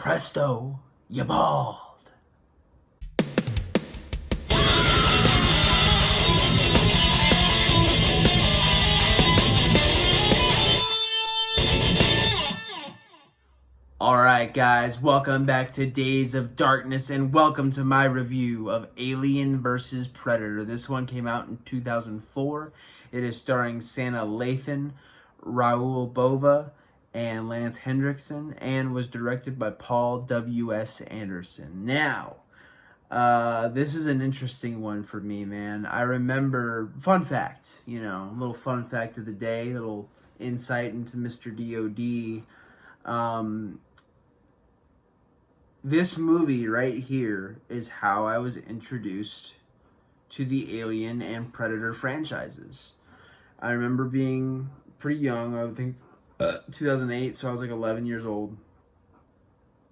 Presto, you bald. Alright guys, welcome back to Days of Darkness and welcome to my review of Alien vs. Predator. This one came out in 2004. It is starring Sanaa Lathan, Raul Bova, and Lance Hendrickson, and was directed by Paul W.S. Anderson. Now, this is an interesting one for me, man. I remember, fun fact, a little fun fact of the day, little insight into Mr. D.O.D. This movie right here is how I was introduced to the Alien and Predator franchises. I remember being pretty young, I think 2008, so I was like 11 years old.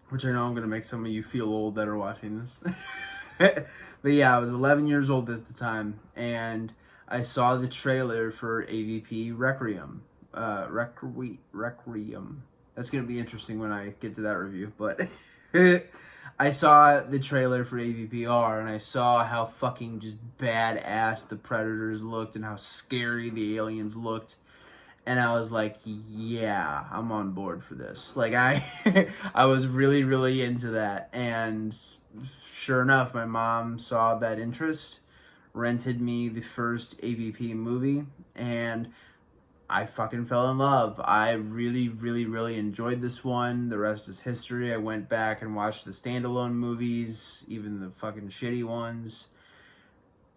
Which I know I'm going to make some of you feel old that are watching this. But yeah, I was 11 years old at the time, and I saw the trailer for AVP Requiem. Requiem. That's going to be interesting when I get to that review, but... I saw the trailer for AVPR and I saw how fucking just badass the Predators looked and how scary the aliens looked. And I was like, yeah, I'm on board for this. Like, I was really, really into that. And sure enough, my mom saw that interest, rented me the first AVP movie, and I fucking fell in love. I really, really, really enjoyed this one. The rest is history. I went back and watched the standalone movies, even the fucking shitty ones.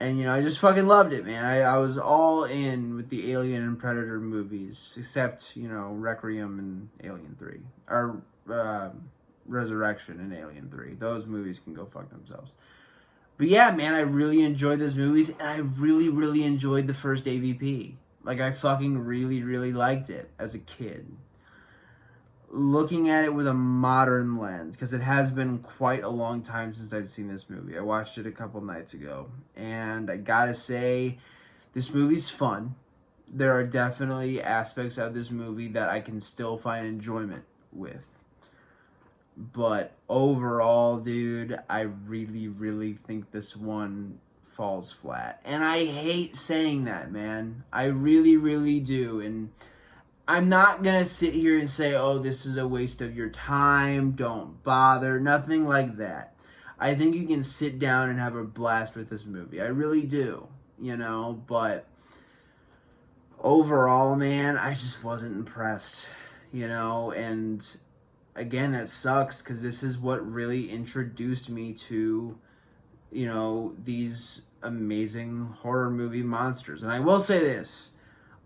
And, I just fucking loved it, man. I was all in with the Alien and Predator movies, except, Requiem and Alien 3. Or, Resurrection and Alien 3. Those movies can go fuck themselves. But yeah, man, I really enjoyed those movies, and I really, really enjoyed the first AVP. Like, I fucking really, really liked it as a kid. Looking at it with a modern lens, because it has been quite a long time since I've seen this movie. I watched it a couple nights ago, and I gotta say, this movie's fun. There are definitely aspects of this movie that I can still find enjoyment with. But overall, dude, I really, really think this one falls flat. And I hate saying that, man. I really, really do. And I'm not gonna sit here and say, oh, this is a waste of your time, don't bother, nothing like that. I think you can sit down and have a blast with this movie. I really do, but overall, man, I just wasn't impressed, and again, that sucks, because this is what really introduced me to, these amazing horror movie monsters. And I will say this,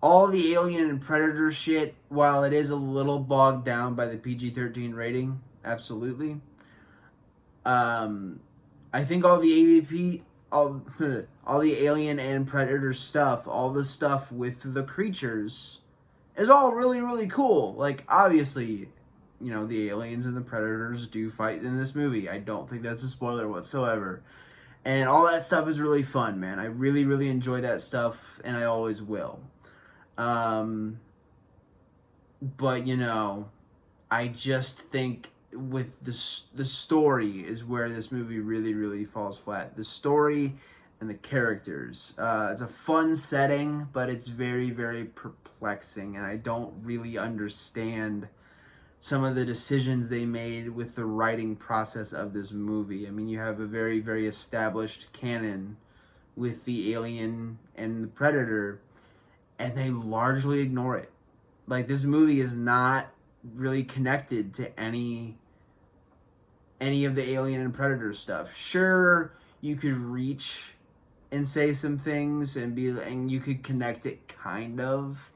all the Alien and Predator shit, while it is a little bogged down by the PG-13 rating, absolutely, I think all the AVP, all the Alien and Predator stuff, all the stuff with the creatures, is all really, really cool. Like, obviously, the aliens and the Predators do fight in this movie. I don't think that's a spoiler whatsoever. And all that stuff is really fun, man. I really, really enjoy that stuff, and I always will. But, I just think with the story is where this movie really, really falls flat. The story and the characters. It's a fun setting, but it's very, very perplexing, and I don't really understand some of the decisions they made with the writing process of this movie. I mean, you have a very, very established canon with the Alien and the Predator, and they largely ignore it. Like, this movie is not really connected to any of the Alien and Predator stuff. Sure, you could reach and say some things and you could connect it kind of,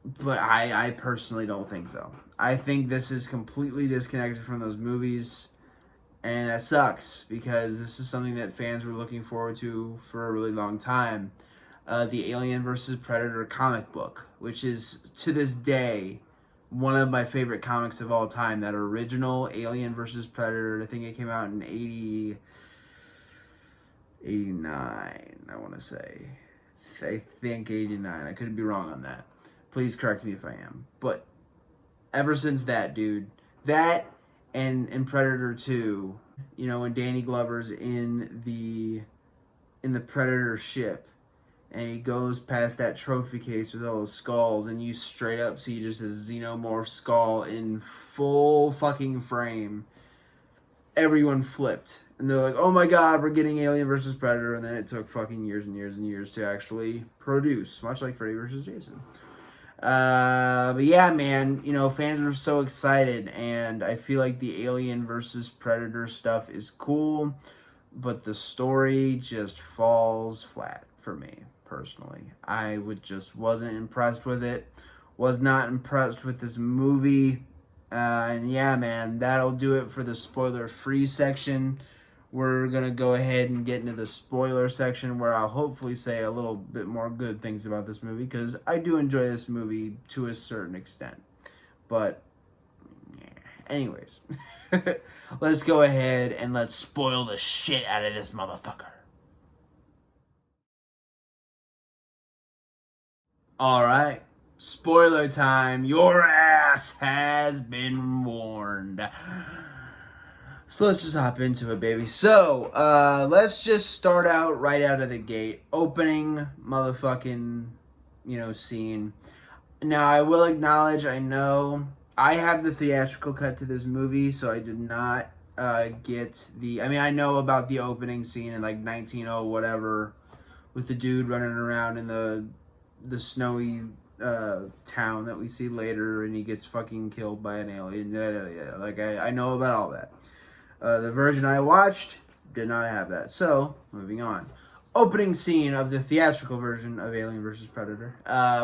but I personally don't think so. I think this is completely disconnected from those movies, and that sucks, because this is something that fans were looking forward to for a really long time. The Alien vs. Predator comic book, which is, to this day, one of my favorite comics of all time. That original Alien vs. Predator, I think it came out in 89, I want to say. I think 89. I could be wrong on that. Please correct me if I am. But ever since that, dude, That and Predator 2, you know, when Danny Glover's in the Predator ship and he goes past that trophy case with all those skulls and you straight up see just a xenomorph skull in full fucking frame. Everyone flipped. And they're like, oh my god, we're getting Alien versus Predator. And then it took fucking years and years and years to actually produce, much like Freddy versus Jason. But yeah, man, you know, fans were so excited, and I feel like the Alien versus Predator stuff is cool, but the story just falls flat for me, personally. I wasn't impressed with it, was not impressed with this movie, and yeah, man, that'll do it for the spoiler-free section. We're going to go ahead and get into the spoiler section where I'll hopefully say a little bit more good things about this movie, because I do enjoy this movie to a certain extent. But, yeah. Anyways, let's go ahead and let's spoil the shit out of this motherfucker. Alright, spoiler time. Your ass has been warned. So let's just hop into it, baby. So, let's just start out right out of the gate. Opening motherfucking, you know, scene. Now, I will acknowledge, I know, I have the theatrical cut to this movie, so I did not get the... I mean, I know about the opening scene in, like, 1900 whatever, with the dude running around in the snowy town that we see later, and he gets fucking killed by an alien. Yeah. Like, I know about all that. The version I watched did not have that. So, moving on. Opening scene of the theatrical version of Alien vs. Predator.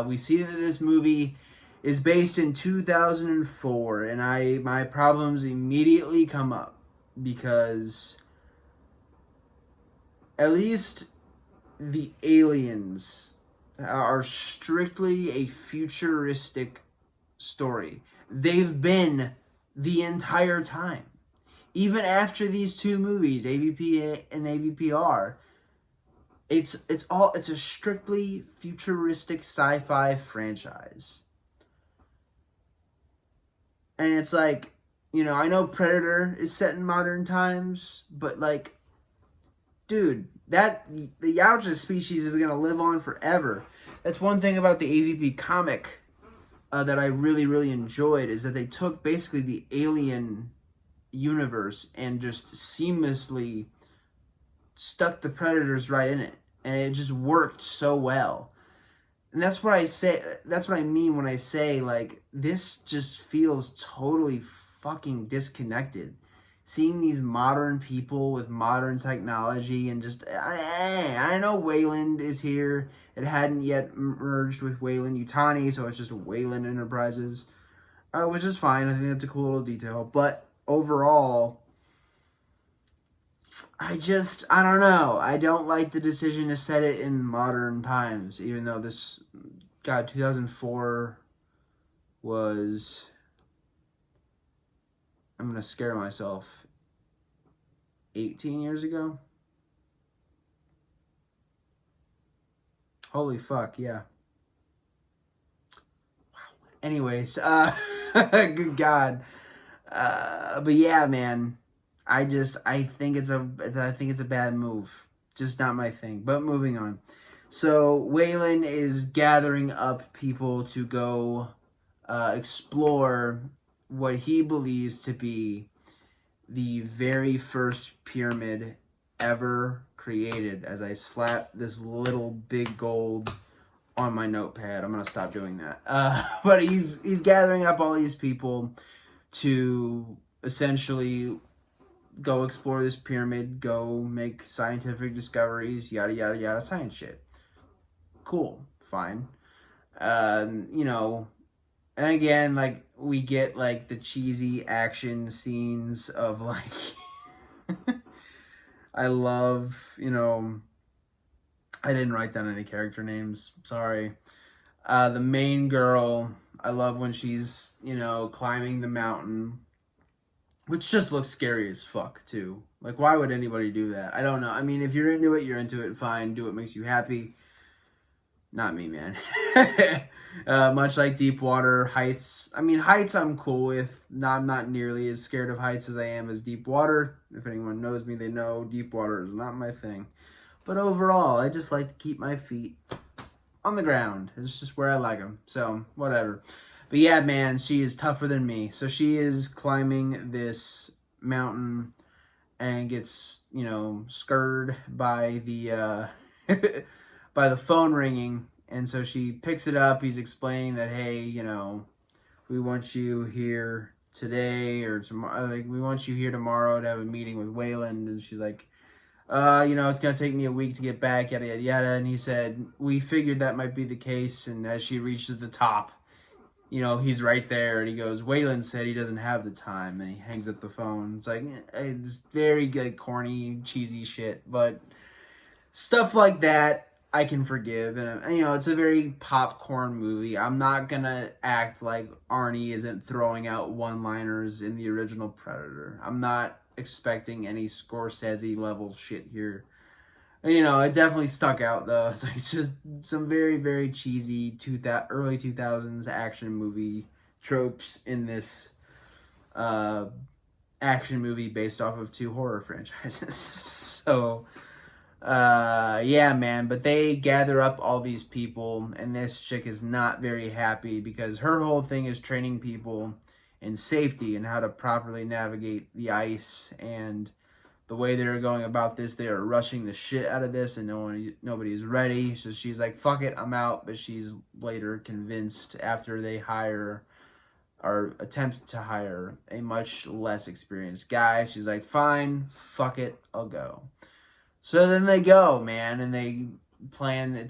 We see that this movie is based in 2004, and my problems immediately come up because at least the aliens are strictly a futuristic story. They've been the entire time. Even after these two movies, AVP and AVPR, it's a strictly futuristic sci-fi franchise. And it's like, you know, I know Predator is set in modern times, but like, dude, the Yautja species is gonna live on forever. That's one thing about the AVP comic that I really, really enjoyed, is that they took basically the Alien universe and just seamlessly stuck the Predators right in it, and it just worked so well. And that's what I mean when I say, like, this just feels totally fucking disconnected. Seeing these modern people with modern technology, and just I know Wayland is here. It hadn't yet merged with Wayland Yutani, so it's just Wayland Enterprises, which is fine. I think that's a cool little detail, but overall, I don't know. I don't like the decision to set it in modern times, even though 2004 was, I'm going to scare myself, 18 years ago? Holy fuck, yeah. Wow. Anyways, good God. But yeah, man, I think it's a bad move. Just not my thing. But moving on. So Wayland is gathering up people to go explore what he believes to be the very first pyramid ever created. As I slap this little big gold on my notepad, I'm gonna stop doing that. But he's gathering up all these people to essentially go explore this pyramid, go make scientific discoveries, yada, yada, yada, science shit. Cool. Fine. You know, and again, like, we get, like, the cheesy action scenes of, like, I love, you know, I didn't write down any character names. Sorry. The main girl, I love when she's, you know, climbing the mountain, which just looks scary as fuck, too. Like, why would anybody do that? I don't know. I mean, if you're into it, fine. Do what makes you happy. Not me, man. Much like Deepwater, heights. I mean, heights I'm cool with. I'm not nearly as scared of heights as I am as Deepwater. If anyone knows me, they know Deepwater is not my thing. But overall, I just like to keep my feet on the ground. It's just where I like them. So, whatever. But yeah, man, she is tougher than me. So she is climbing this mountain and gets, scurred by the by the phone ringing. And so she picks it up. He's explaining that, hey, we want you here today or tomorrow. Like, we want you here tomorrow to have a meeting with Wayland. And she's like, it's going to take me a week to get back, yada, yada, yada. And he said, we figured that might be the case. And as she reaches the top, he's right there. And he goes, Wayland said he doesn't have the time. And he hangs up the phone. It's like, it's very good, corny, cheesy shit. But stuff like that, I can forgive. And, it's a very popcorn movie. I'm not going to act like Arnie isn't throwing out one-liners in the original Predator. I'm not expecting any Scorsese level shit here. It definitely stuck out though. It's like just some very, very cheesy early 2000s action movie tropes in this action movie based off of 2 horror franchises. So yeah, man, but they gather up all these people and this chick is not very happy because her whole thing is training people in safety and how to properly navigate the ice. And the way they're going about this, they are rushing the shit out of this and nobody's ready. So she's like, fuck it, I'm out. But she's later convinced after they attempt to hire a much less experienced guy. She's like, fine, fuck it, I'll go. So then they go, man, and they plan.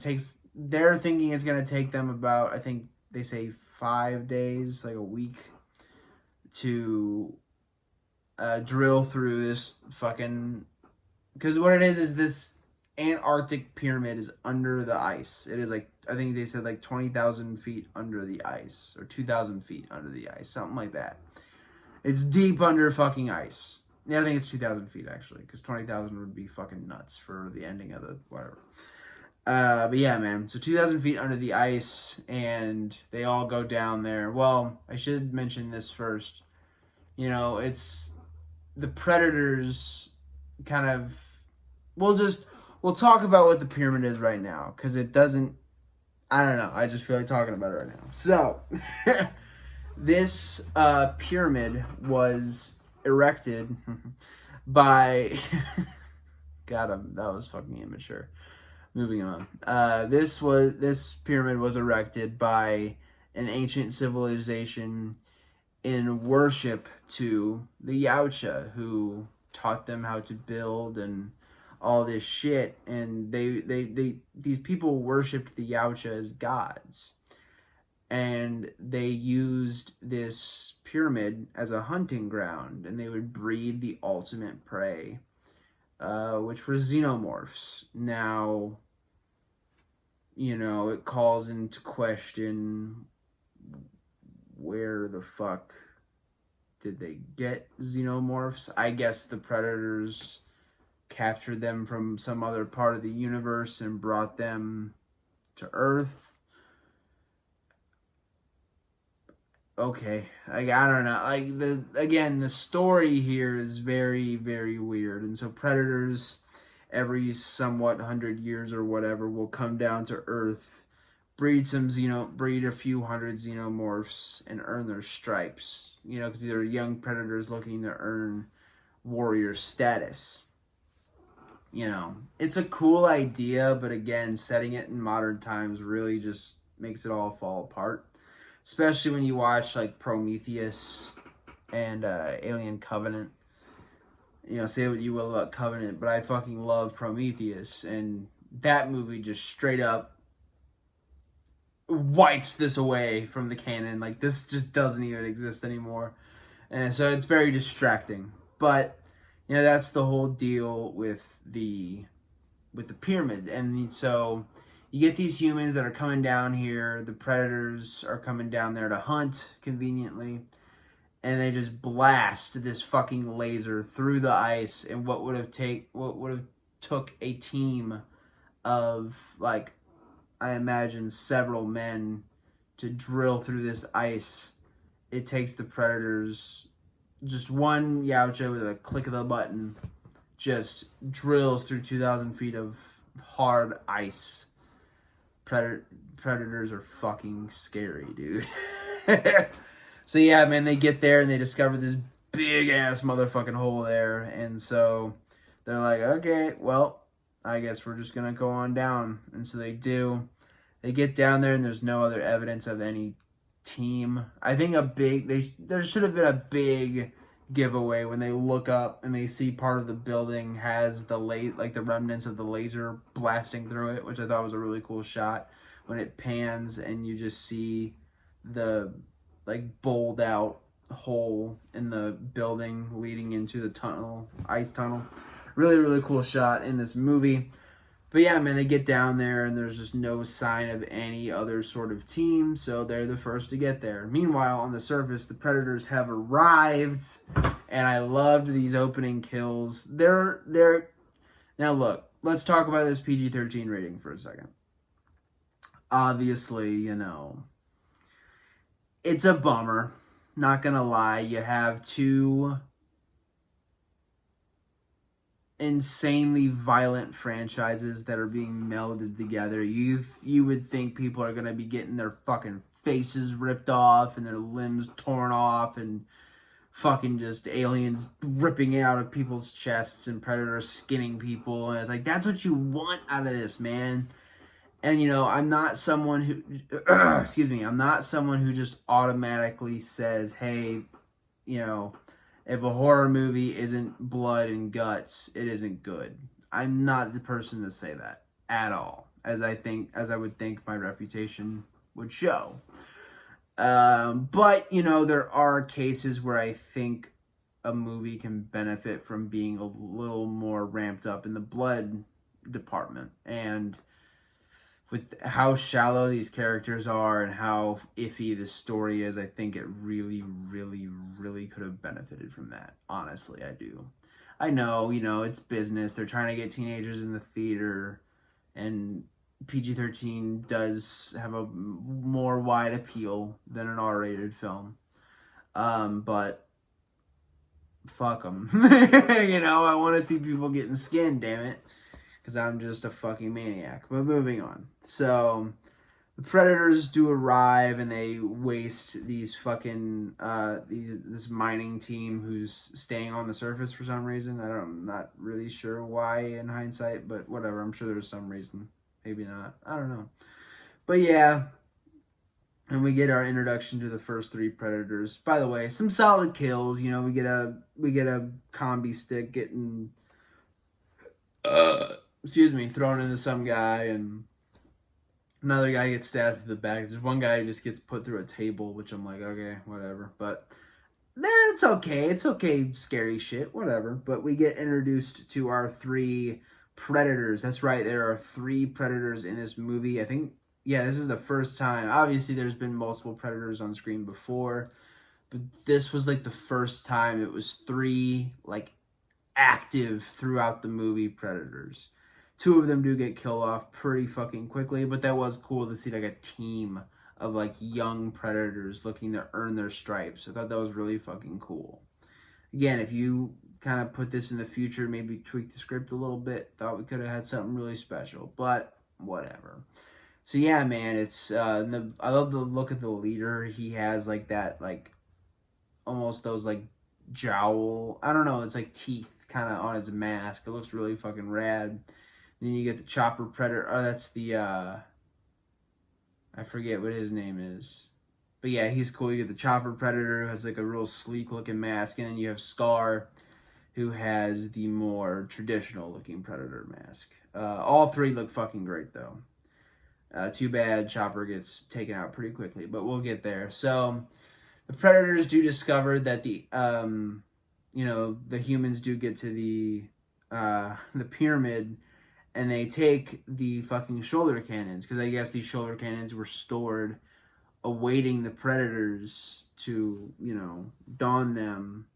They're thinking it's going to take them about, I think they say 5 days, like a week, to drill through this fucking... Because what it is this Antarctic pyramid is under the ice. It is like, I think they said like 20,000 feet under the ice, or 2,000 feet under the ice, something like that. It's deep under fucking ice. Yeah, I think it's 2,000 feet, actually, because 20,000 would be fucking nuts for the ending of the whatever. But yeah, man, so 2,000 feet under the ice, and they all go down there. Well, I should mention this first. It's the Predators kind of... We'll talk about what the pyramid is right now, because it doesn't... I don't know, I just feel like talking about it right now. So, this pyramid was erected by... God, that was fucking immature. Moving on. This pyramid was erected by an ancient civilization in worship to the Yautja, who taught them how to build and all this shit. And these people worshipped the Yautja as gods. And they used this pyramid as a hunting ground, and they would breed the ultimate prey, which were xenomorphs. Now, it calls into question, where the fuck did they get xenomorphs? I guess the Predators captured them from some other part of the universe and brought them to Earth. Okay, I don't know. The story here is very, very weird. And so Predators, every somewhat 100 years or whatever, will come down to Earth, breed a few hundred xenomorphs, and earn their stripes. Because they're young Predators looking to earn warrior status. It's a cool idea, but again, setting it in modern times really just makes it all fall apart. Especially when you watch like Prometheus and Alien Covenant. Say what you will about Covenant, but I fucking love Prometheus. And that movie just straight up wipes this away from the canon. Like, this just doesn't even exist anymore. And so it's very distracting. But, that's the whole deal with the pyramid. And so you get these humans that are coming down here. The Predators are coming down there to hunt, conveniently. And they just blast this fucking laser through the ice. And what would have took a team of, like, I imagine several men to drill through this ice. It takes the predators just one Yautja with a click of the button just drills through 2,000 feet of hard ice. Predators are fucking scary, dude. So yeah, man, they get there and they discover this big ass motherfucking hole there, and so they're like, okay, well, I guess we're just gonna go on down. And so they do. They get down there and there's no other evidence of any team. I think there should have been a big giveaway when they look up and they see part of the building has the the remnants of the laser blasting through it, which I thought was a really cool shot when it pans and you just see the like bowled out hole in the building leading into the ice tunnel. Really, really cool shot in this movie. But yeah, man, they get down there and there's just no sign of any other sort of team, so they're the first to get there. Meanwhile, on the surface, the Predators have arrived, and I loved these opening kills. They're now look, let's talk about this PG-13 rating for a second. Obviously, you know, it's a bummer. Not gonna lie, you have two insanely violent franchises that are being melded together. You would think people are gonna be getting their fucking faces ripped off and their limbs torn off and fucking just aliens ripping out of people's chests and predators skinning people, and it's like, that's what you want out of this, man. And you know, I'm not someone who excuse me, I'm not someone who just automatically says, hey, you know, if a horror movie isn't blood and guts, it isn't good. I'm not the person to say that at all, as I would think my reputation would show. But you know, there are cases where I think a movie can benefit from being a little more ramped up in the blood department, and with how shallow these characters are and how iffy the story is, I think it really, really, really could have benefited from that. Honestly, I do. I know, you know, it's business. They're trying to get teenagers in the theater, and PG-13 does have a more wide appeal than an R-rated film. But fuck them. You know, I want to see people getting skinned, damn it. Because I'm just a fucking maniac. But moving on. So, the Predators do arrive and they waste these fucking, this mining team who's staying on the surface for some reason. I'm not really sure why in hindsight, but whatever. I'm sure there's some reason. Maybe not. I don't know. But yeah. And we get our introduction to the first three Predators. By the way, some solid kills. You know, we get a combi stick getting thrown into some guy, and another guy gets stabbed to the back. There's one guy who just gets put through a table, which I'm like, okay, whatever. But it's okay. It's okay, scary shit, whatever. But we get introduced to our three Predators. That's right, there are three Predators in this movie. I think, yeah, this is the first time. Obviously, there's been multiple Predators on screen before, but this was like the first time it was three, like, active throughout the movie Predators. Two of them do get killed off pretty fucking quickly, but that was cool to see like a team of like young Predators looking to earn their stripes. I thought that was really fucking cool. Again, if you kind of put this in the future, maybe tweak the script a little bit, thought we could have had something really special, but whatever. So yeah, man, it's I love the look of the leader. He has like that, like almost those like jowl, I don't know, it's like teeth kind of on his mask. It looks really fucking rad. Then you get the Chopper Predator. Oh, that's the I forget what his name is, but yeah, he's cool. You get the Chopper Predator, who has like a real sleek looking mask, and then you have Scar, who has the more traditional looking Predator mask. All three look fucking great though. Too bad Chopper gets taken out pretty quickly, but we'll get there. So the Predators do discover that the the humans do get to the pyramid, and they take the fucking shoulder cannons, because I guess these shoulder cannons were stored awaiting the Predators to, you know, don them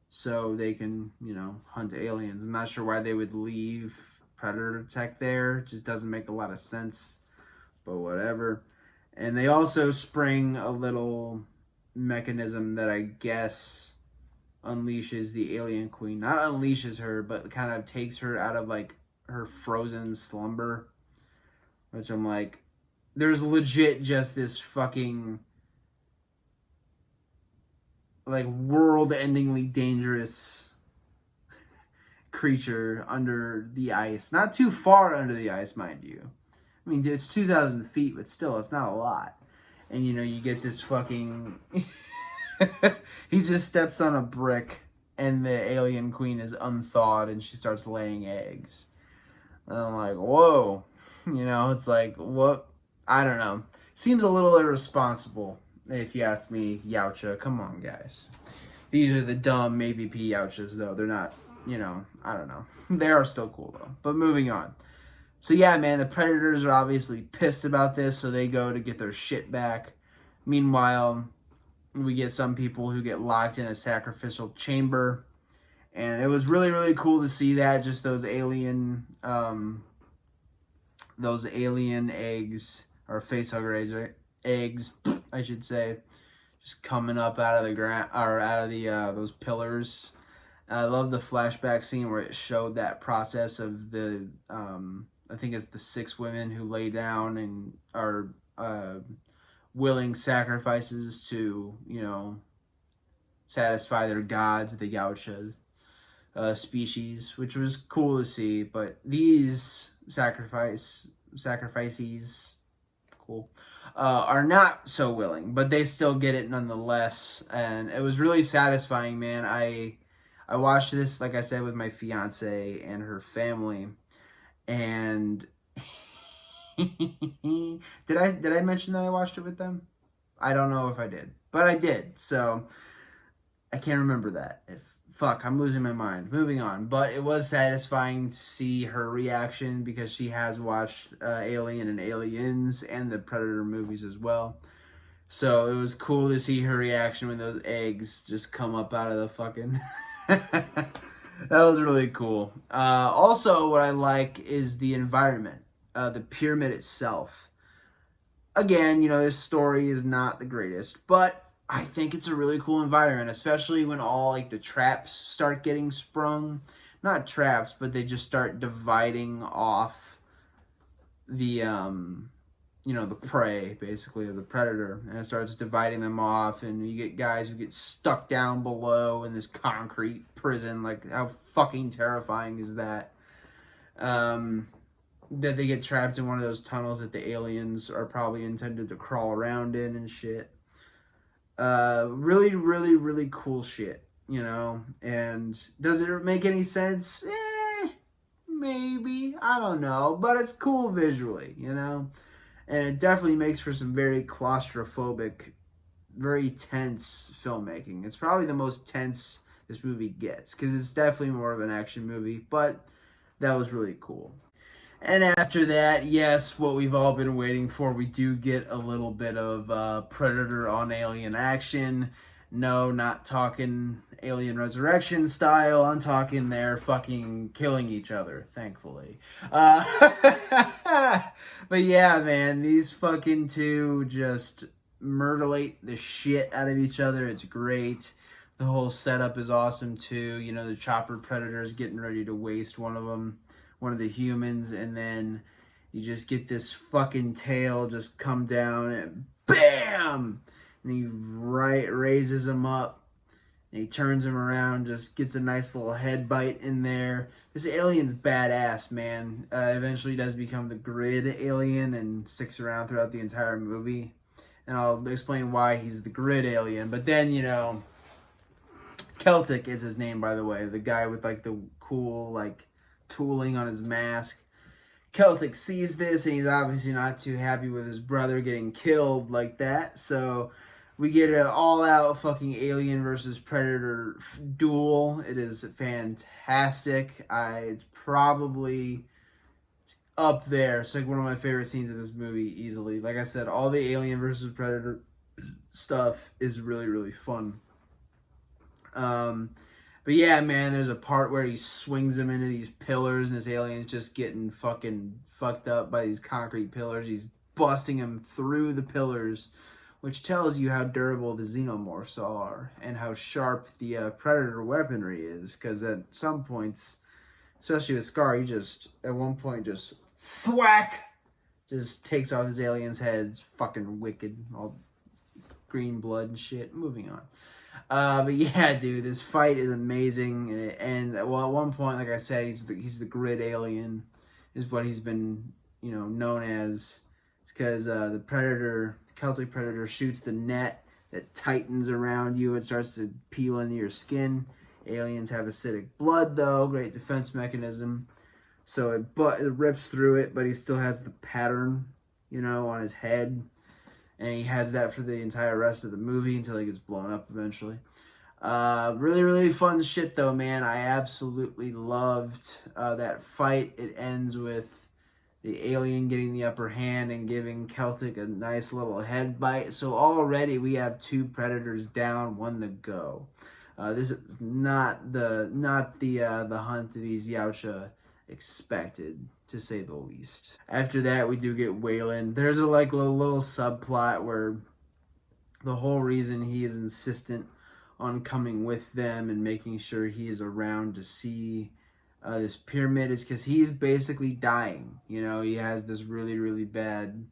so they can, you know, hunt aliens. I'm not sure why they would leave Predator tech there. It just doesn't make a lot of sense, but whatever. And they also spring a little mechanism that I guess unleashes the alien queen. Not unleashes her, but kind of takes her out of like her frozen slumber. Which I'm like, there's legit just this fucking like world-endingly dangerous creature under the ice. Not too far under the ice, mind you. I mean, it's 2,000 feet, but still, it's not a lot. And, you know, you get this fucking... he just steps on a brick, and the alien queen is unthawed, and she starts laying eggs. And I'm like, whoa. You know, it's like, what? I don't know. Seems a little irresponsible, if you ask me, Yautja. Come on, guys. These are the dumb AVP Yautjas, though. They're not, you know, I don't know. They are still cool, though. But moving on. So, yeah, man, the Predators are obviously pissed about this, so they go to get their shit back. Meanwhile, we get some people who get locked in a sacrificial chamber. And it was really, really cool to see that. Just those alien eggs, or facehugger eggs, I should say, just coming up out of the ground, or out of the those pillars. I love the flashback scene where it showed that process of the, I think it's the 6 women who lay down and are willing sacrifices to, you know, satisfy their gods, the Yautja species, which was cool to see. But these sacrifices, cool, are not so willing, but they still get it nonetheless. And it was really satisfying, man. I watched this, like I said, with my fiance and her family, and did I mention that I watched it with them? I don't know if I did, but I did. So I can't remember that. Fuck, I'm losing my mind. Moving on. But it was satisfying to see her reaction because she has watched Alien and Aliens and the Predator movies as well. So it was cool to see her reaction when those eggs just come up out of the fucking... That was really cool. Also, what I like is the environment. The pyramid itself. Again, you know, this story is not the greatest, but I think it's a really cool environment, especially when all like the traps start getting sprung. Not traps, but they just start dividing off the you know, the prey, basically, of the predator, and it starts dividing them off, and you get guys who get stuck down below in this concrete prison. Like, how fucking terrifying is that? That they get trapped in one of those tunnels that the aliens are probably intended to crawl around in and shit. Really, really, really cool shit, you know? And does it make any sense? Maybe. I don't know. But it's cool visually, you know? And it definitely makes for some very claustrophobic, very tense filmmaking. It's probably the most tense this movie gets, because it's definitely more of an action movie, but that was really cool. And after that, yes, what we've all been waiting for, we do get a little bit of Predator on Alien action. No, not talking Alien Resurrection style. I'm talking they're fucking killing each other, thankfully. But yeah, man, these fucking two just murderate the shit out of each other. It's great. The whole setup is awesome, too. You know, the chopper predator is getting ready to waste one of them. One of the humans, and then you just get this fucking tail just come down and BAM! And he raises him up, and he turns him around, just gets a nice little head bite in there. This alien's badass, man. Eventually does become the grid alien and sticks around throughout the entire movie. And I'll explain why he's the grid alien. But then, you know, Celtic is his name, by the way. The guy with, like, the cool, like, tooling on his mask. Celtic sees this, and he's obviously not too happy with his brother getting killed like that. So we get an all-out fucking Alien versus Predator duel. It is fantastic. It's probably up there. It's like one of my favorite scenes in this movie, easily. Like I said, all the Alien versus Predator stuff is really, really fun. But yeah, man, there's a part where he swings him into these pillars, and this alien's just getting fucking fucked up by these concrete pillars. He's busting him through the pillars, which tells you how durable the xenomorphs are and how sharp the predator weaponry is. Because at some points, especially with Scar, he just at one point just thwack, just takes off his alien's heads. Fucking wicked, all green blood and shit. Moving on. But yeah, dude, this fight is amazing. And well, at one point, like I said, he's the grid alien, is what he's been known as. It's because the predator, the Celtic predator, shoots the net that tightens around you. It starts to peel into your skin. Aliens have acidic blood, though. Great defense mechanism. So it rips through it, but he still has the pattern, on his head. And he has that for the entire rest of the movie until he gets blown up eventually. Really, really fun shit, though, man. I absolutely loved that fight. It ends with the alien getting the upper hand and giving Celtic a nice little head bite. So already we have 2 predators down, 1 to go. This is not the hunt that these Yautja expected, to say the least. After that, we do get Wayland. There's a little subplot where the whole reason he is insistent on coming with them and making sure he is around to see this pyramid is because he's basically dying. He has this really, really bad,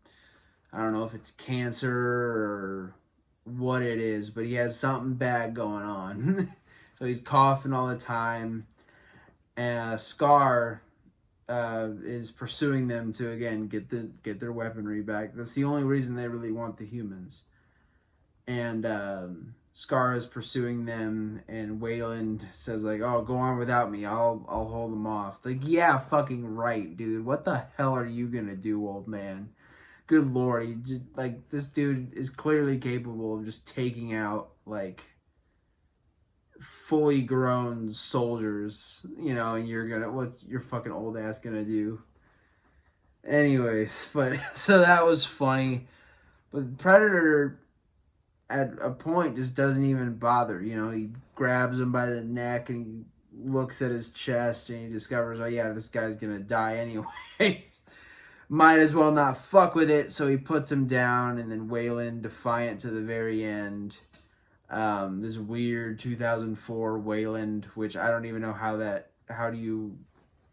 I don't know if it's cancer or what it is, but he has something bad going on. So he's coughing all the time. And Scar is pursuing them to, again, get their weaponry back. That's the only reason they really want the humans. And Scar is pursuing them, and Wayland says, like, oh, go on without me. I'll hold them off. It's like, yeah, fucking right, dude. What the hell are you gonna do, old man? Good lord, he just, like, this dude is clearly capable of just taking out, like, fully grown soldiers, and what's your fucking old ass gonna do? Anyways, but, so that was funny. But Predator, at a point, just doesn't even bother, he grabs him by the neck and he looks at his chest and he discovers, oh yeah, this guy's gonna die anyways. Might as well not fuck with it, so he puts him down, and then Wayland, defiant to the very end. This weird 2004 Wayland, which I don't even know how do you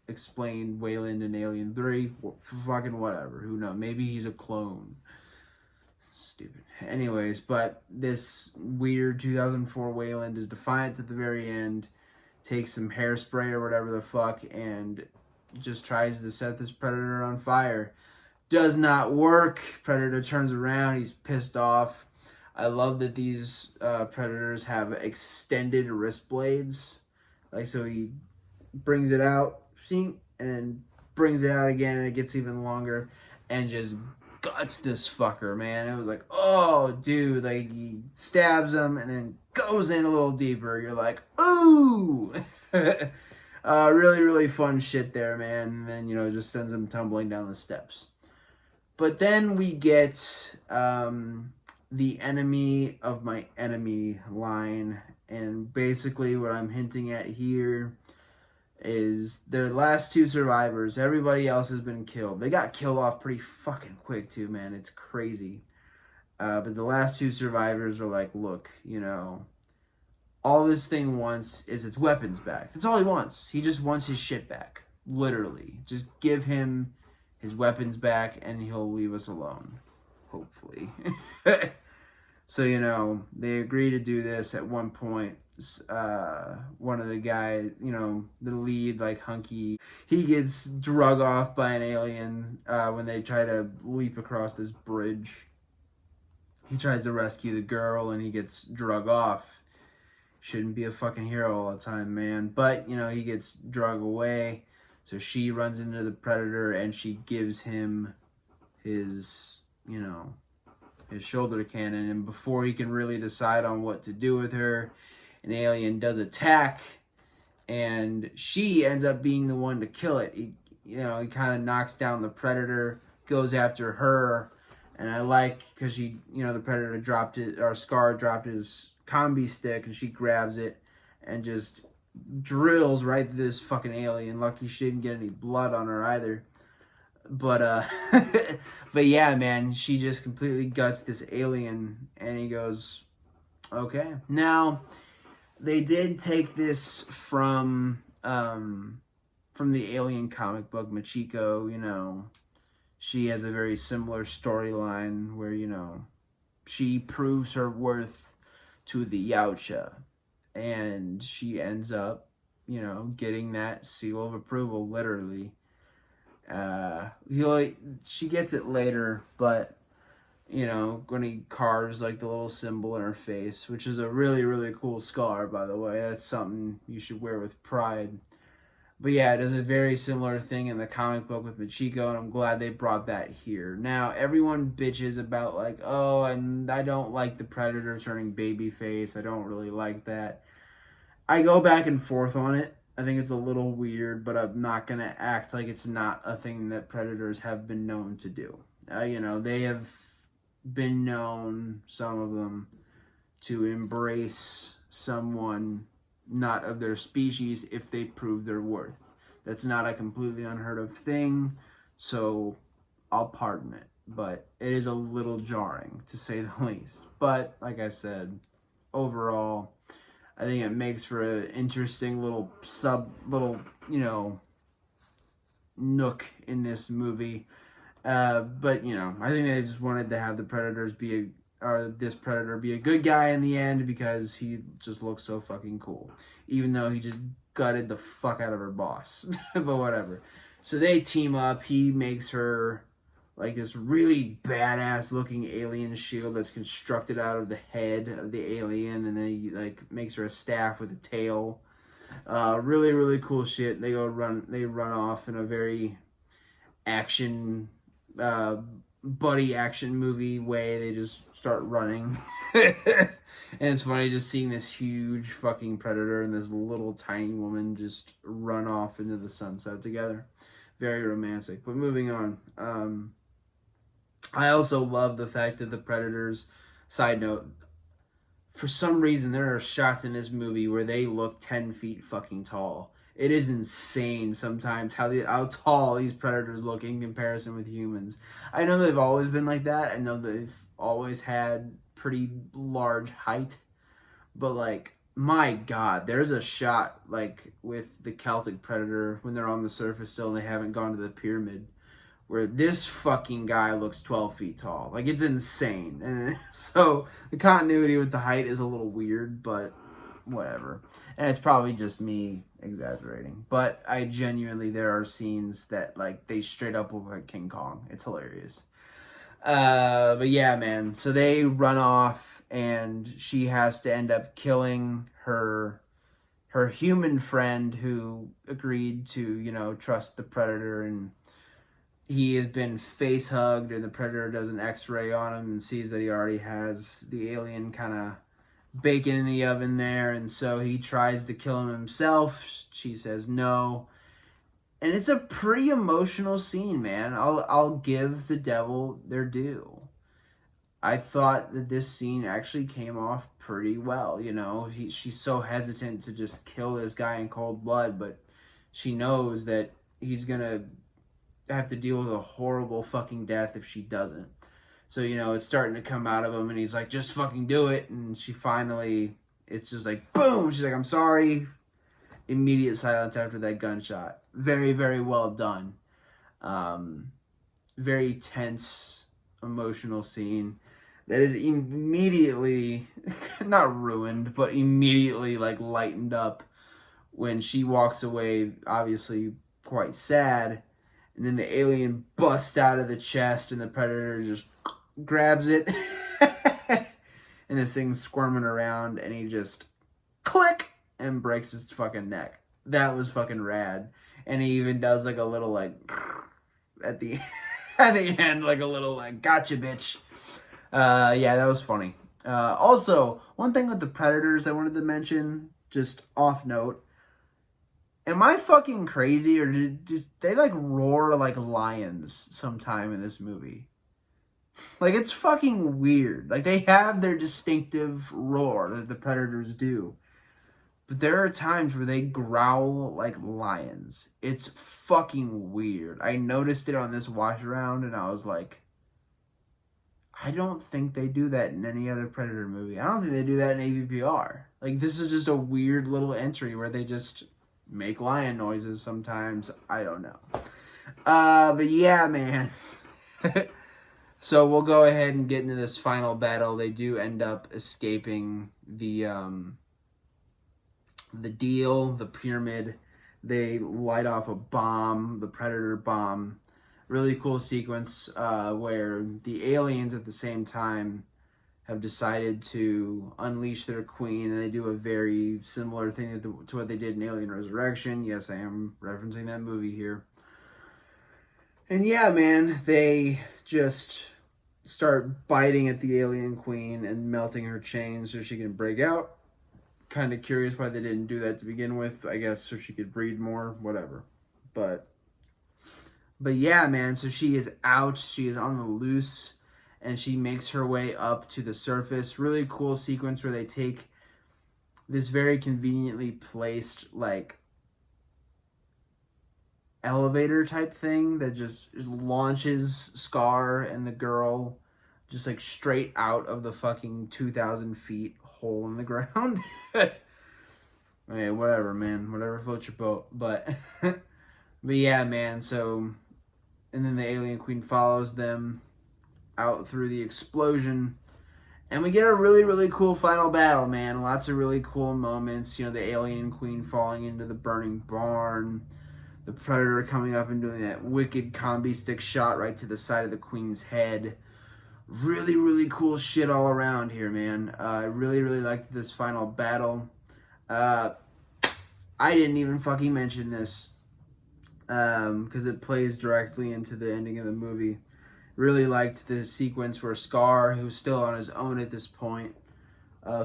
explain Wayland in Alien 3? Fucking whatever, who knows, maybe he's a clone. Stupid. Anyways, but this weird 2004 Wayland is defiant at the very end, takes some hairspray or whatever the fuck, and just tries to set this Predator on fire. Does not work. Predator turns around. He's pissed off. I love that these Predators have extended wrist blades. Like, so he brings it out, and then brings it out again, and it gets even longer, and just guts this fucker, man. It was like, oh, dude, like, he stabs him, and then goes in a little deeper. You're like, ooh! Really, really fun shit there, man. And then, just sends him tumbling down the steps. But then we get the enemy of my enemy line. And basically what I'm hinting at here is their last 2 survivors. Everybody else has been killed. They got killed off pretty fucking quick, too, man. It's crazy. But the last 2 survivors are like, look, all this thing wants is its weapons back. That's all he wants. He just wants his shit back. Literally. Just give him his weapons back and he'll leave us alone. Hopefully. So, they agree to do this at one point. One of the guys, the lead, like, hunky, he gets drug off by an alien when they try to leap across this bridge. He tries to rescue the girl and he gets drug off. Shouldn't be a fucking hero all the time, man. But, he gets drug away. So she runs into the Predator and she gives him his, his shoulder cannon. And before he can really decide on what to do with her, an alien does attack. And she ends up being the one to kill it. He kind of knocks down the Predator, goes after her. And I like, because she, the Predator dropped it, or Scar dropped his combi stick, and she grabs it and just drills right through this fucking alien. Lucky she didn't get any blood on her either. but yeah, man, she just completely guts this alien, and he goes, okay. Now, they did take this from the Alien comic book, Machiko. She has a very similar storyline where she proves her worth to the Yautja, and she ends up getting that seal of approval, literally. She gets it later, but when he carves like the little symbol in her face, which is a really, really cool scar, by the way. That's something you should wear with pride. But yeah, it does a very similar thing in the comic book with Machiko, and I'm glad they brought that here. Now, everyone bitches about like, oh, and I don't like the Predator turning babyface. I don't really like that. I go back and forth on it. I think it's a little weird, but I'm not going to act like it's not a thing that Predators have been known to do. They have been known, some of them, to embrace someone not of their species if they prove their worth. That's not a completely unheard of thing, so I'll pardon it. But it is a little jarring, to say the least. But, like I said, overall, I think it makes for an interesting little nook in this movie. But I think they just wanted to have the Predators this Predator be a good guy in the end because he just looks so fucking cool, even though he just gutted the fuck out of her boss. But whatever. So they team up. He makes her like this really badass looking alien shield that's constructed out of the head of the alien, and then he like makes her a staff with a tail. Really, really cool shit. They run off in a very action buddy action movie way. They just start running. And it's funny just seeing this huge fucking Predator and this little tiny woman just run off into the sunset together. Very romantic. But moving on. I also love the fact that the Predators, side note, for some reason there are shots in this movie where they look 10 feet fucking tall. It is insane sometimes how tall these Predators look in comparison with humans. I know they've always been like that. I know they've always had pretty large height. But, like, my God, there's a shot, like, with the Celtic Predator when they're on the surface still and they haven't gone to the pyramid, where this fucking guy looks 12 feet tall. Like, it's insane. And so the continuity with the height is a little weird, but whatever. And it's probably just me exaggerating. But I genuinely, there are scenes that, like, they straight up look like King Kong. It's hilarious. But yeah, man. So they run off, and she has to end up killing her human friend who agreed to, trust the Predator, and he has been face hugged, and the Predator does an x-ray on him and sees that he already has the alien kind of bacon in the oven there, and so he tries to kill him himself. She says no. And it's a pretty emotional scene, man. I'll give the devil their due. I thought that this scene actually came off pretty well, She's so hesitant to just kill this guy in cold blood, but she knows that he's going to have to deal with a horrible fucking death if she doesn't. So, it's starting to come out of him, and he's like, just fucking do it. And she finally, it's just like, boom! She's like, I'm sorry. Immediate silence after that gunshot. Very, very well done. Very tense, emotional scene that is immediately, not ruined, but immediately, like, lightened up when she walks away, obviously quite sad. And then the alien busts out of the chest, and the Predator just grabs it. And this thing's squirming around, and he just click and breaks his fucking neck. That was fucking rad. And he even does like a little like at the end, like a little like gotcha bitch. Yeah, that was funny. Also, one thing with the Predators I wanted to mention, just off note. Am I fucking crazy, or do they like roar like lions sometime in this movie? Like, it's fucking weird. Like, they have their distinctive roar that the Predators do. but there are times where they growl like lions. It's fucking weird. I noticed it on this watch around, and I was like, I don't think they do that in any other Predator movie. I don't think they do that in AVPR. Like, this is just a weird little entry where they just make lion noises sometimes. I don't know. But yeah, man. So we'll go ahead and get into this final battle. They do end up escaping the deal, the pyramid. They light off a bomb, the Predator bomb. Really cool sequence where the aliens at the same time have decided to unleash their queen, and they do a very similar thing to what they did in Alien Resurrection. Yes, I am referencing that movie here. And yeah, man, they just start biting at the alien queen and melting her chains so she can break out. Kind of curious why they didn't do that to begin with. I guess so she could breed more, whatever. But yeah, man, so she is out. She is on the loose, and she makes her way up to the surface. Really cool sequence where they take this very conveniently placed, like, elevator type thing that just launches Scar and the girl just, like, straight out of the fucking 2,000 feet hole in the ground. Hey, whatever, man. Whatever floats your boat. But yeah, man, so... And then the alien queen follows them out through the explosion. And we get a really, really cool final battle, man. Lots of really cool moments. You know, the alien queen falling into the burning barn. The Predator coming up and doing that wicked combi stick shot right to the side of the queen's head. Really, really cool shit all around here, man. I really, really liked this final battle. I didn't even fucking mention this. Because it plays directly into the ending of the movie. Really liked the sequence where Scar, who's still on his own at this point,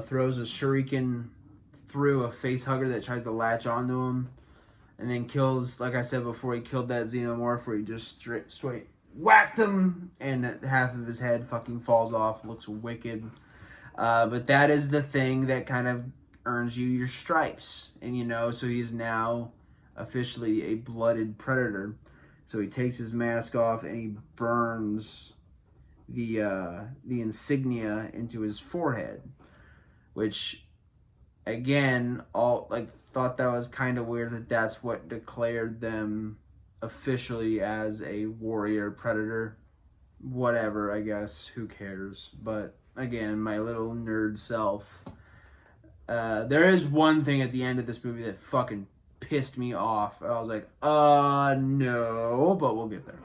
throws a shuriken through a facehugger that tries to latch onto him, and then kills, like I said before, he killed that xenomorph where he just straight whacked him, and half of his head fucking falls off. Looks wicked. But that is the thing that kind of earns you your stripes. And, you know, so he's now officially a blooded predator. So he takes his mask off and he burns the insignia into his forehead, which, again, thought that was kind of weird that that's what declared them officially as a warrior predator. Whatever, I guess, who cares? But again, my little nerd self. There is one thing at the end of this movie that fucking pissed me off. I was like, no, but we'll get there.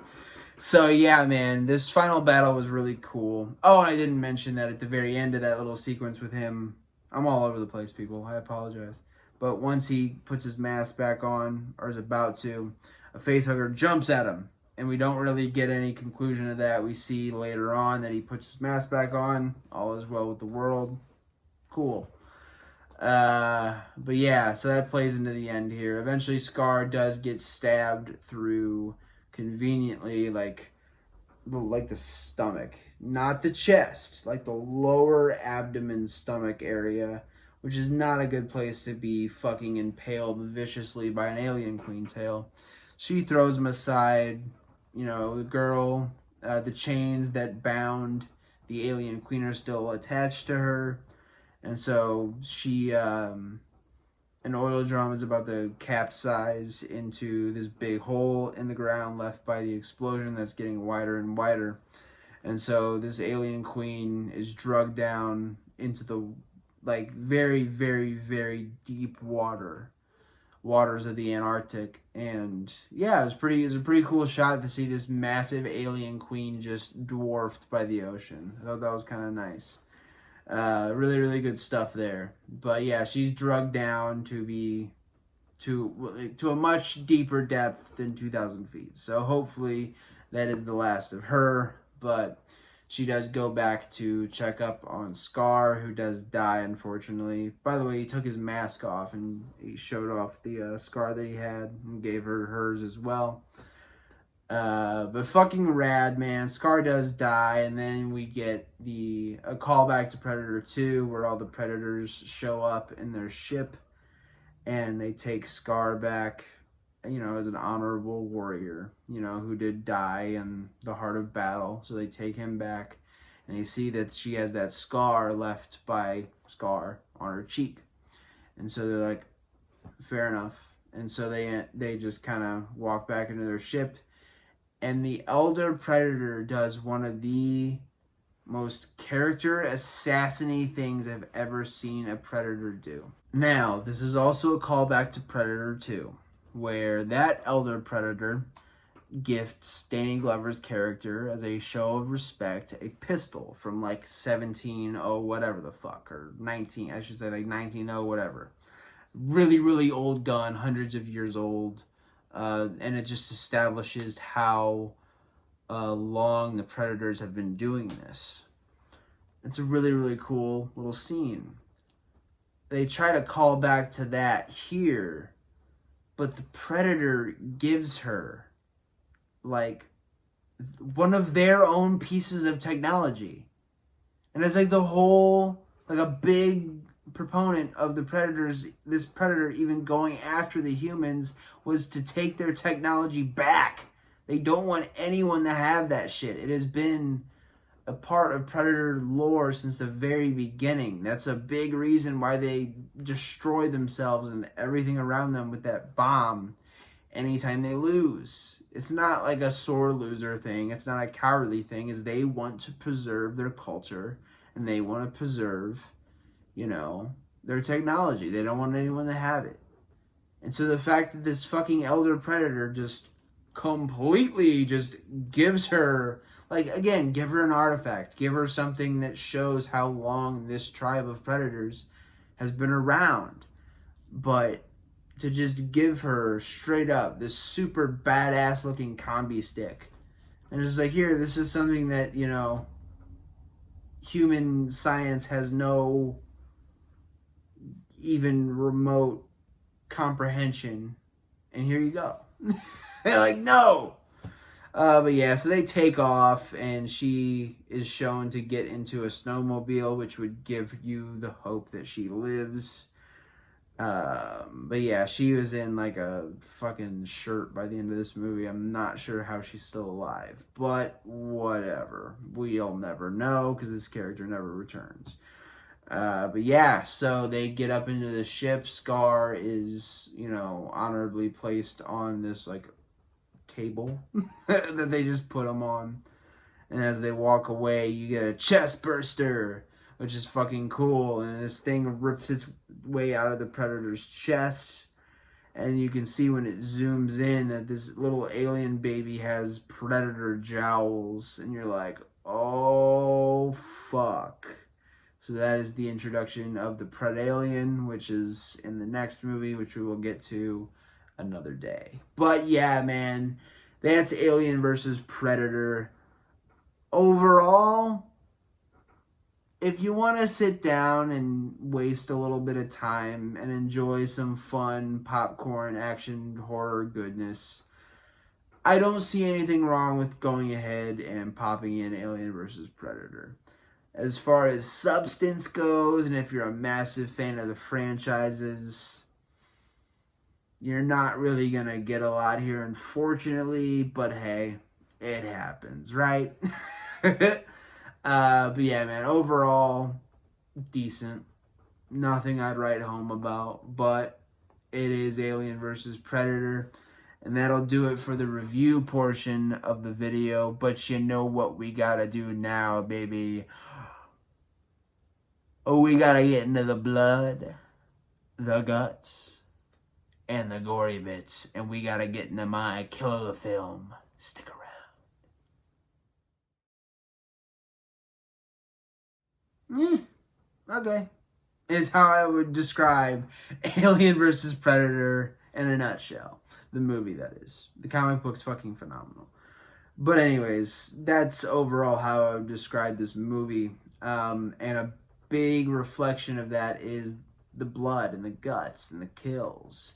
So yeah, man, this final battle was really cool. Oh, and I didn't mention that at the very end of that little sequence with him, I'm all over the place, people. I apologize. But once he puts his mask back on, or is about to, a facehugger jumps at him. And we don't really get any conclusion of that. We see later on that he puts his mask back on. All is well with the world. Cool. But yeah, so that plays into the end here. Eventually Scar does get stabbed through, conveniently, like the stomach. Not the chest, like the lower abdomen stomach area, which is not a good place to be fucking impaled viciously by an alien queen tail. She throws him aside. You know, the girl, the chains that bound the alien queen are still attached to her. And so she, an oil drum is about to capsize into this big hole in the ground left by the explosion that's getting wider and wider. And so this alien queen is drugged down into the, like, very, very, very deep waters of the Antarctic. And yeah, it was a pretty cool shot to see this massive alien queen just dwarfed by the ocean. I thought that was kind of nice. Really, really good stuff there. But yeah, she's drugged down to a much deeper depth than 2,000 feet. So hopefully that is the last of her. But she does go back to check up on Scar, who does die, unfortunately. By the way, he took his mask off and he showed off the scar that he had and gave her hers as well. But fucking rad, man. Scar does die, and then we get a callback to Predator 2, where all the Predators show up in their ship, and they take Scar back, as an honorable warrior, who did die in the heart of battle. So they take him back, and they see that she has that scar left by Scar on her cheek. And so they're like, fair enough. And so they just kind of walk back into their ship, and the Elder Predator does one of the most character assassin-y things I've ever seen a Predator do. Now, this is also a callback to Predator 2, where that Elder Predator gifts Danny Glover's character, as a show of respect, a pistol from like 1700 whatever the fuck, or 19, I should say like 1900 whatever. Really, really old gun, hundreds of years old, and it just establishes how long the Predators have been doing this. It's a really, really cool little scene. They try to call back to that here, but the Predator gives her like one of their own pieces of technology. And it's like the whole, like a big proponent of the Predators, this Predator even going after the humans, was to take their technology back. They don't want anyone to have that shit. It has been a part of Predator lore since the very beginning. That's a big reason why they destroy themselves and everything around them with that bomb anytime they lose. It's not like a sore loser thing. It's not a cowardly thing. Is they want to preserve their culture, and they want to preserve, their technology. They don't want anyone to have it. And so the fact that this fucking Elder Predator just completely just gives her, like, again, give her an artifact, give her something that shows how long this tribe of Predators has been around. But to just give her straight up this super badass looking combi stick, and it's like, here, this is something that, human science has no even remote comprehension, and here you go. They're like, no. But yeah, so they take off, and she is shown to get into a snowmobile, which would give you the hope that she lives. But yeah, she was in like a fucking shirt by the end of this movie. I'm not sure how she's still alive, but whatever. We'll never know, because this character never returns. But yeah, so they get up into the ship. Scar is, honorably placed on this like table that they just put him on. And as they walk away, you get a chest burster, which is fucking cool. And this thing rips its way out of the Predator's chest. And you can see when it zooms in that this little alien baby has Predator jowls. And you're like, oh, fuck. So that is the introduction of the Predalien, which is in the next movie, which we will get to another day. But yeah, man, that's Alien versus Predator. Overall, if you want to sit down and waste a little bit of time and enjoy some fun popcorn action horror goodness, I don't see anything wrong with going ahead and popping in Alien versus Predator. As far as substance goes, and if you're a massive fan of the franchises, you're not really going to get a lot here, unfortunately, but hey, it happens, right? But yeah, man, overall, decent. Nothing I'd write home about, but it is Alien versus Predator. And that'll do it for the review portion of the video. But you know what we gotta do now, baby. Oh, we gotta get into the blood, the guts, and the gory bits. And we gotta get into my Kill of the Film. Stick around. Okay. Is how I would describe Alien versus Predator in a nutshell. The movie, that is. The comic book's fucking phenomenal. But anyways, that's overall how I would describe this movie. And a big reflection of that is the blood and the guts and the kills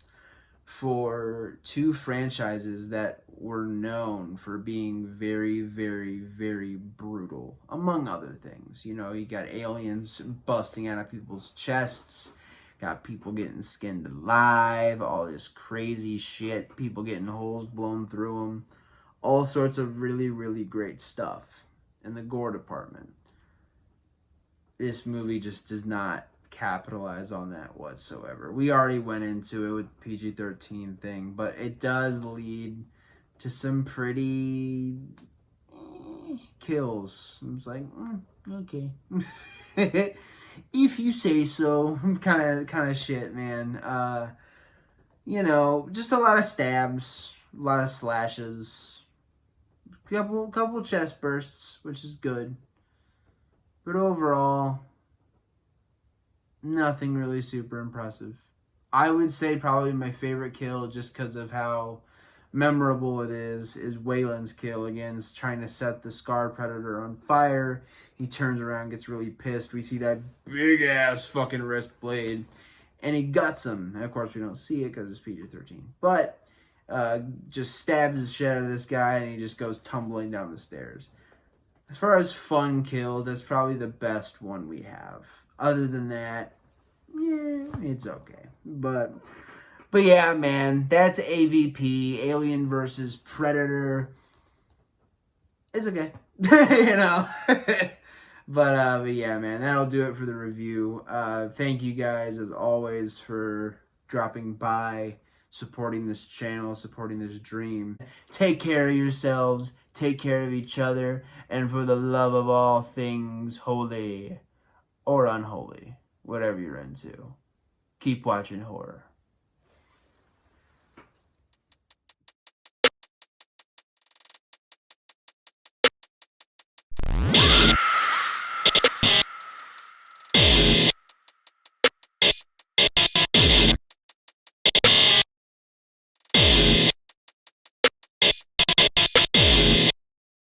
for two franchises that were known for being very, very, very brutal, among other things. You got aliens busting out of people's chests, Got people getting skinned alive, all this crazy shit, people getting holes blown through them, all sorts of really, really great stuff in the gore department. This movie just does not capitalize on that whatsoever. We already went into it with the PG-13 thing, but it does lead to some pretty kills. I was like, okay. If you say so. Kind of shit, man. Just a lot of stabs, a lot of slashes, couple chest bursts, which is good. But overall, nothing really super impressive. I would say probably my favorite kill, just because of how memorable it is Waylon's kill against trying to set the Scarred Predator on fire. He turns around, gets really pissed. We see that big ass fucking wrist blade, and he guts him. And of course, we don't see it because it's PG-13. But just stabs the shit out of this guy, and he just goes tumbling down the stairs. As far as fun kills, that's probably the best one we have. Other than that, yeah, it's okay. But yeah, man, that's AVP, Alien versus Predator. It's okay. But yeah, man, that'll do it for the review. Thank you guys, as always, for dropping by, supporting this channel, supporting this dream. Take care of yourselves, take care of each other, and for the love of all things holy or unholy, whatever you're into, keep watching horror.